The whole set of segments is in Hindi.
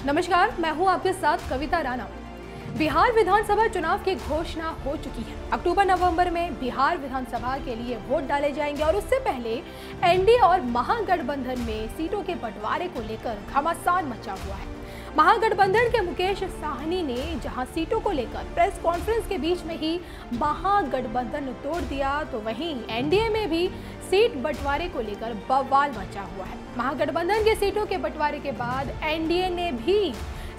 नमस्कार, मैं हूं आपके साथ कविता राणा। बिहार विधानसभा चुनाव की घोषणा हो चुकी है। अक्टूबर-नवंबर में बिहार विधानसभा के लिए वोट डाले जाएंगे और उससे पहले एनडीए और महागठबंधन में सीटों के बंटवारे को लेकर घमासान मचा हुआ है। महागठबंधन के मुकेश साहनी ने जहां सीटों को लेकर प्रेस कॉन्फ्रेंस के बीच में ही महागठबंधन तोड़ दिया, तो वहीं एनडीए में भी सीट बंटवारे को लेकर बवाल मचा हुआ है। महागठबंधन के सीटों के बंटवारे के बाद एनडीए ने भी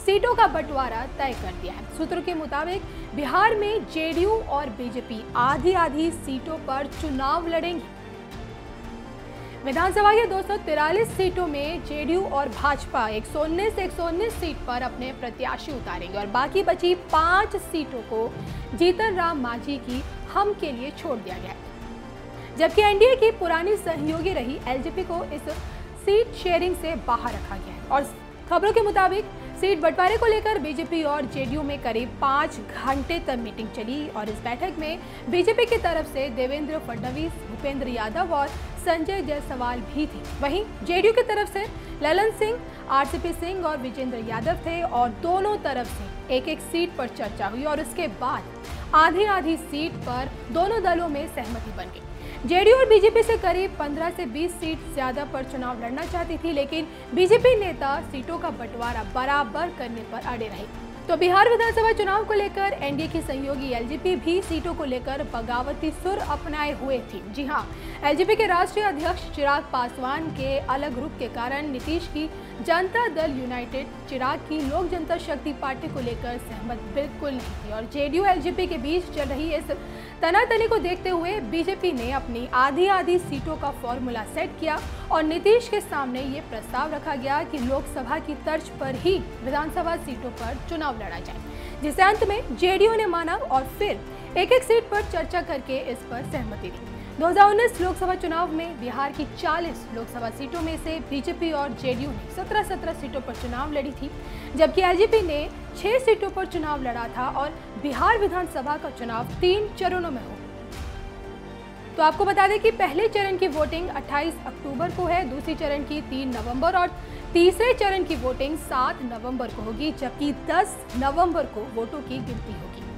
सीटों का बंटवारा तय कर दिया है। सूत्रों के मुताबिक बिहार में जेडीयू और बीजेपी आधी आधी सीटों पर चुनाव लड़ेंगे। विधानसभा के 243 सीटों में जेडीयू और भाजपा 119 सीट पर अपने प्रत्याशी उतारेंगे और बाकी बची 5 सीटों को जीतन राम मांझी की हम के लिए छोड़ दिया गया है। जबकि एनडीए की पुरानी सहयोगी रही एलजेपी को इस सीट शेयरिंग से बाहर रखा गया है और खबरों के मुताबिक सीट बंटवारे को लेकर बीजेपी और जेडीयू में करीब 5 घंटे तक मीटिंग चली और इस बैठक में बीजेपी की तरफ से देवेंद्र फडणवीस, भूपेंद्र यादव और संजय जायसवाल भी थे। वहीं जेडीयू की तरफ से ललन सिंह, आरसीपी सिंह और विजेंद्र यादव थे और दोनों तरफ से एक एक सीट पर चर्चा हुई और उसके बाद आधी आधी सीट पर दोनों दलों में सहमति बन गई। जेडीयू और बीजेपी से करीब 15 से 20 सीट ज्यादा पर चुनाव लड़ना चाहती थी, लेकिन बीजेपी नेता सीटों का बंटवारा बराबर करने पर अड़े रहे। तो बिहार विधानसभा चुनाव को लेकर एनडीए की सहयोगी एलजेपी भी सीटों को लेकर बगावती सुर अपनाए हुए थी। जी हां, एलजेपी के राष्ट्रीय अध्यक्ष चिराग पासवान के अलग रुख के कारण नीतीश की जनता दल यूनाइटेड चिराग की लोक जनता शक्ति पार्टी को लेकर सहमत बिल्कुल नहीं थी और जेडीयू एलजेपी के बीच चल रही इस तनातनी को देखते हुए बीजेपी ने अपनी आधी आधी सीटों का फॉर्मूला सेट किया और नीतीश के सामने ये प्रस्ताव रखा गया कि लोकसभा की तर्ज पर ही विधानसभा सीटों पर चुनाव लड़ा जाए, जिसे अंत में जेडीयू ने माना और फिर एक एक सीट पर चर्चा करके इस पर सहमति दी। 2019 लोकसभा चुनाव में बिहार की 40 लोकसभा सीटों में से बीजेपी और जेडीयू ने 17 सीटों पर चुनाव लड़ी थी, जबकि एलजेपी ने 6 सीटों पर चुनाव लड़ा था और बिहार विधानसभा का चुनाव 3 चरणों में हो। तो आपको बता दें कि पहले चरण की वोटिंग 28 अक्टूबर को है, दूसरी चरण की 3 नवंबर और तीसरे चरण की वोटिंग 7 नवंबर को होगी, जबकि 10 नवंबर को वोटों की गिनती होगी।